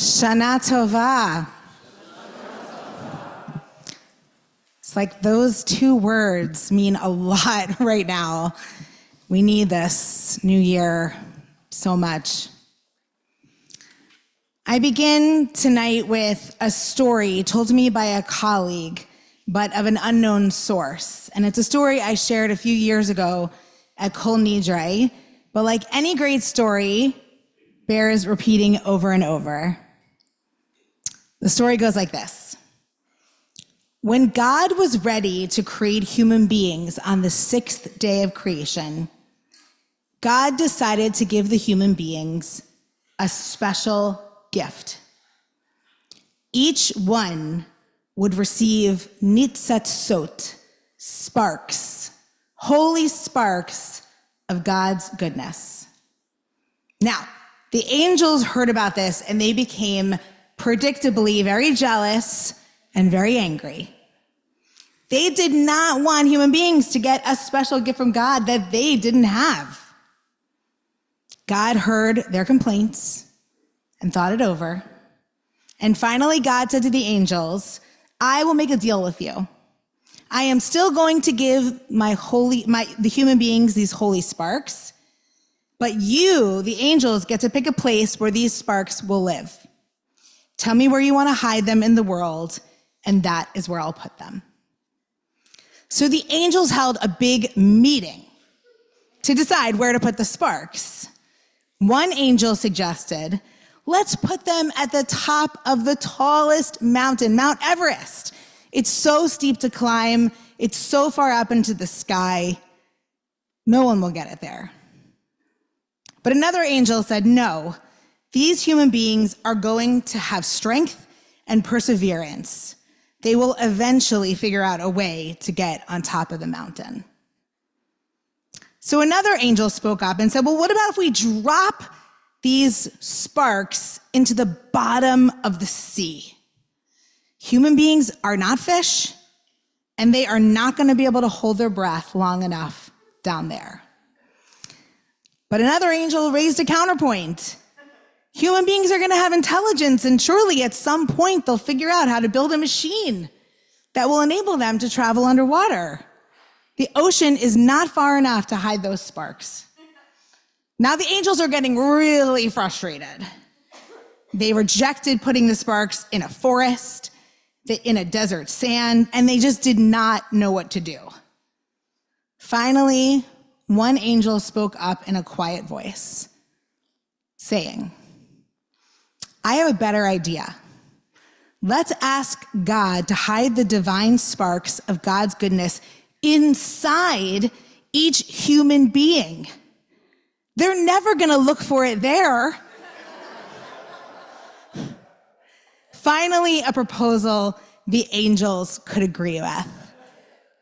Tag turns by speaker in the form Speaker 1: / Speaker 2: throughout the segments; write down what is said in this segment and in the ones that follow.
Speaker 1: Shana Tova. It's like those two words mean a lot right now. We need this new year so much. I begin tonight with a story told to me by a colleague, but of an unknown source. And it's a story I shared a few years ago at Kol Nidre, but like any great story, bears repeating over and over. The story goes like this. When God was ready to create human beings on the sixth day of creation, God decided to give the human beings a special gift. Each one would receive nitzatzot, sparks, holy sparks of God's goodness. Now, the angels heard about this and they became predictably very jealous and very angry. They did not want human beings to get a special gift from God that they didn't have. God heard their complaints and thought it over. And finally, God said to the angels, I will make a deal with you. I am still going to give the human beings these holy sparks, but you, the angels, get to pick a place where these sparks will live. Tell me where you want to hide them in the world, and that is where I'll put them. So the angels held a big meeting to decide where to put the sparks. One angel suggested, let's put them at the top of the tallest mountain, Mount Everest. It's so steep to climb. It's so far up into the sky. No one will get it there. But another angel said, no, these human beings are going to have strength and perseverance. They will eventually figure out a way to get on top of the mountain. So another angel spoke up and said, well, what about if we drop these sparks into the bottom of the sea? Human beings are not fish, and they are not going to be able to hold their breath long enough down there. But another angel raised a counterpoint. Human beings are going to have intelligence, and surely at some point they'll figure out how to build a machine that will enable them to travel underwater. The ocean is not far enough to hide those sparks. Now the angels are getting really frustrated. They rejected putting the sparks in a forest, in a desert sand, and they just did not know what to do. Finally, one angel spoke up in a quiet voice, saying, I have a better idea. Let's ask God to hide the divine sparks of God's goodness inside each human being. They're never going to look for it there. Finally, a proposal the angels could agree with.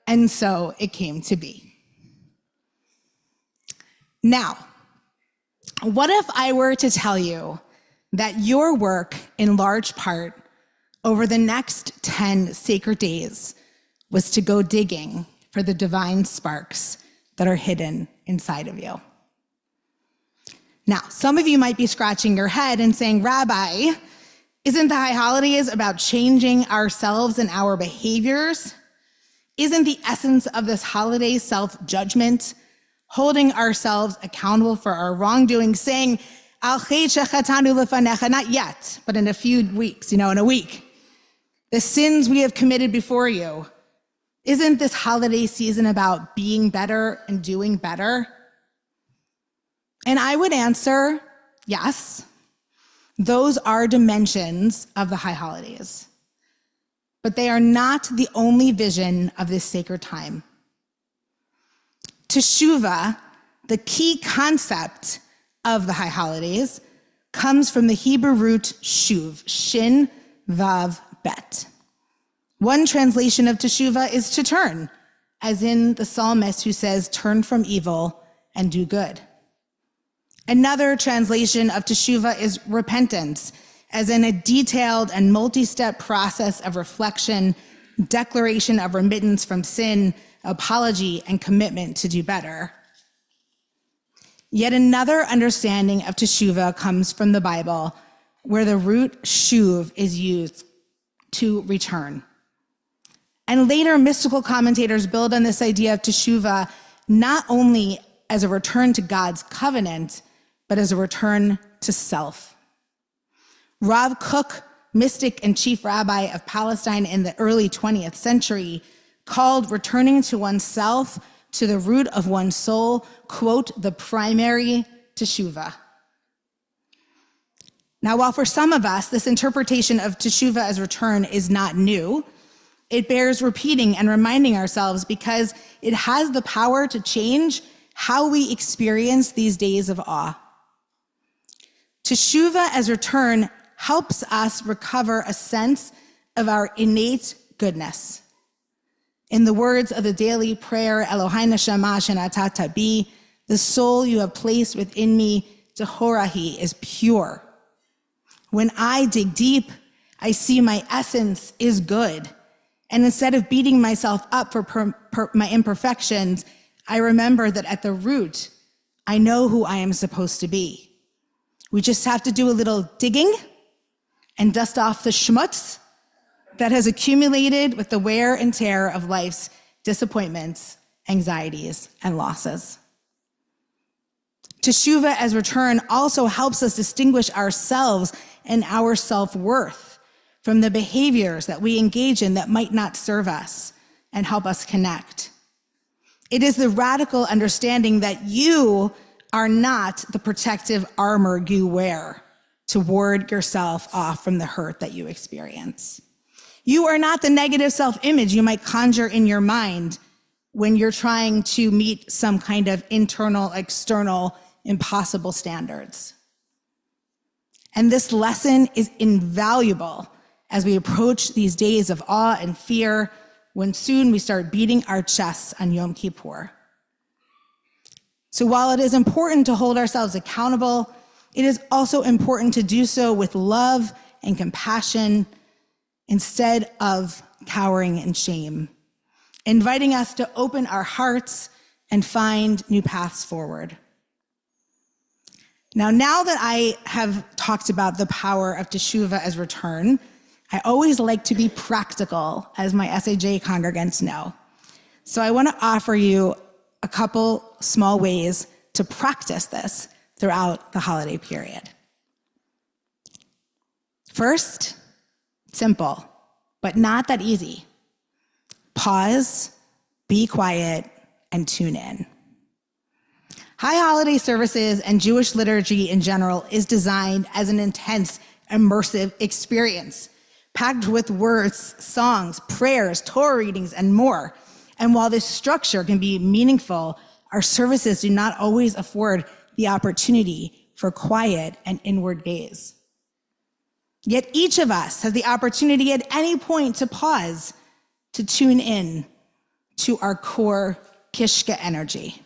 Speaker 1: And so it came to be. Now, what if I were to tell you that your work, in large part, over the next 10 sacred days, was to go digging for the divine sparks that are hidden inside of you? Now, some of you might be scratching your head and saying, Rabbi, isn't the High Holidays about changing ourselves and our behaviors? Isn't the essence of this holiday self-judgment, holding ourselves accountable for our wrongdoing, saying, Al chetanu lefanecha, not yet, but in a few weeks, in a week, the sins we have committed before you? Isn't this holiday season about being better and doing better? And I would answer, yes, those are dimensions of the High Holidays. But they are not the only vision of this sacred time. Teshuvah, the key concept of the High Holidays, comes from the Hebrew root shuv, shin, vav, bet. One translation of Teshuvah is to turn, as in the psalmist who says, turn from evil and do good. Another translation of Teshuvah is repentance, as in a detailed and multi-step process of reflection, declaration of remittance from sin, apology, and commitment to do better. Yet another understanding of Teshuvah comes from the Bible, where the root shuv is used, to return. And later, mystical commentators build on this idea of teshuvah not only as a return to God's covenant, but as a return to self. Rav Kook, mystic and chief rabbi of Palestine in the early 20th century, called returning to oneself, to the root of one's soul, quote, the primary teshuvah. Now, while for some of us, this interpretation of teshuvah as return is not new, it bears repeating and reminding ourselves because it has the power to change how we experience these days of awe. Teshuvah as return helps us recover a sense of our innate goodness. In the words of the daily prayer, Eloheinu shama shenatata bi, the soul you have placed within me, Tehorahi, is pure. When I dig deep, I see my essence is good. And instead of beating myself up for my imperfections, I remember that at the root, I know who I am supposed to be. We just have to do a little digging and dust off the schmutz that has accumulated with the wear and tear of life's disappointments, anxieties, and losses. Teshuvah as return also helps us distinguish ourselves and our self-worth from the behaviors that we engage in that might not serve us and help us connect. It is the radical understanding that you are not the protective armor you wear to ward yourself off from the hurt that you experience. You are not the negative self-image you might conjure in your mind when you're trying to meet some kind of internal, external, impossible standards. And this lesson is invaluable as we approach these days of awe and fear, when soon we start beating our chests on Yom Kippur. So while it is important to hold ourselves accountable, it is also important to do so with love and compassion instead of cowering in shame, inviting us to open our hearts and find new paths forward. Now that I have talked about the power of teshuvah as return, I always like to be practical, as my SAJ congregants know. So I want to offer you a couple small ways to practice this throughout the holiday period. First, simple, but not that easy. Pause, be quiet, and tune in. High holiday services and Jewish liturgy in general is designed as an intense, immersive experience, packed with words, songs, prayers, Torah readings, and more. And while this structure can be meaningful, our services do not always afford the opportunity for quiet and inward gaze. Yet each of us has the opportunity at any point to pause, to tune in to our core kishka energy.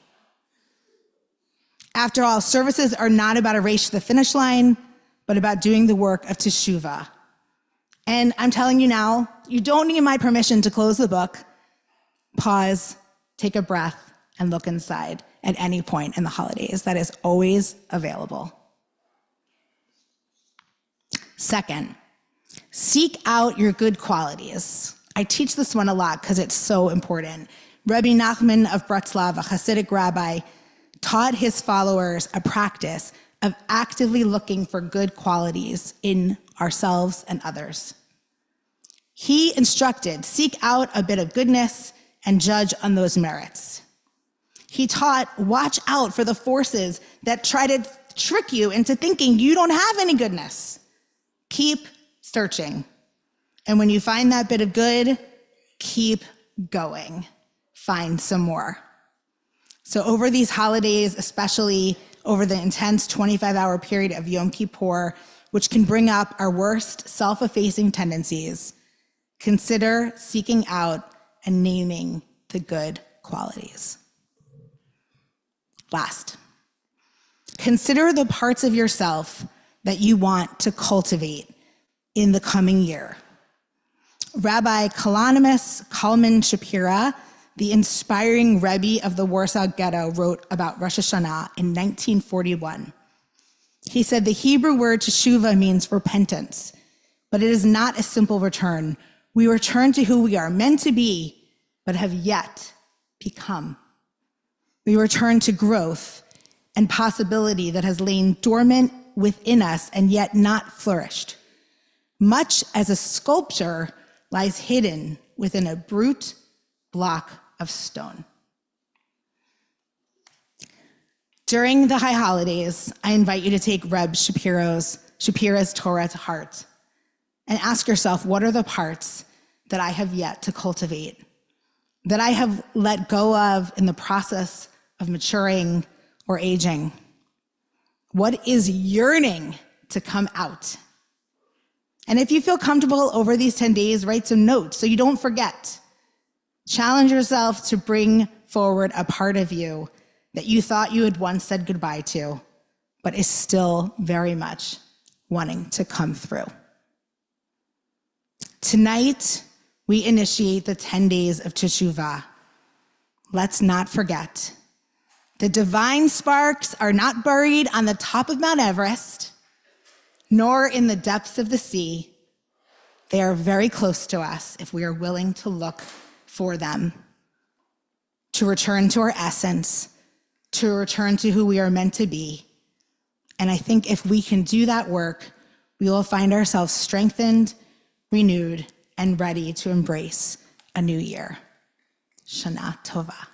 Speaker 1: After all, services are not about a race to the finish line, but about doing the work of teshuvah. And I'm telling you now, you don't need my permission to close the book, pause, take a breath, and look inside at any point in the holidays. That is always available. Second, seek out your good qualities. I teach this one a lot because it's so important. Rabbi Nachman of Breslov, a Hasidic rabbi, taught his followers a practice of actively looking for good qualities in ourselves and others. He instructed, seek out a bit of goodness and judge on those merits. He taught, watch out for the forces that try to trick you into thinking you don't have any goodness. Keep searching. And when you find that bit of good, keep going. Find some more. So over these holidays, especially over the intense 25-hour period of Yom Kippur, which can bring up our worst self-effacing tendencies, consider seeking out and naming the good qualities. Last, consider the parts of yourself that you want to cultivate in the coming year. Rabbi Kalonymus Kalman Shapira, the inspiring Rebbe of the Warsaw Ghetto, wrote about Rosh HaShanah in 1941. He said the Hebrew word Teshuvah means repentance, but it is not a simple return. We return to who we are meant to be, but have yet become. We return to growth and possibility that has lain dormant within us and yet not flourished, much as a sculpture lies hidden within a brute block of stone. During the high holidays, I invite you to take Reb Shapira's Torah to heart and ask yourself, what are the parts that I have yet to cultivate, that I have let go of in the process of maturing or aging? What is yearning to come out? And if you feel comfortable over these 10 days, write some notes so you don't forget. Challenge yourself to bring forward a part of you that you thought you had once said goodbye to, but is still very much wanting to come through. Tonight, we initiate the 10 days of Teshuvah. Let's not forget, the divine sparks are not buried on the top of Mount Everest, nor in the depths of the sea. They are very close to us if we are willing to look for them, to return to our essence, to return to who we are meant to be. And I think if we can do that work, we will find ourselves strengthened, renewed, and ready to embrace a new year. Shana Tova.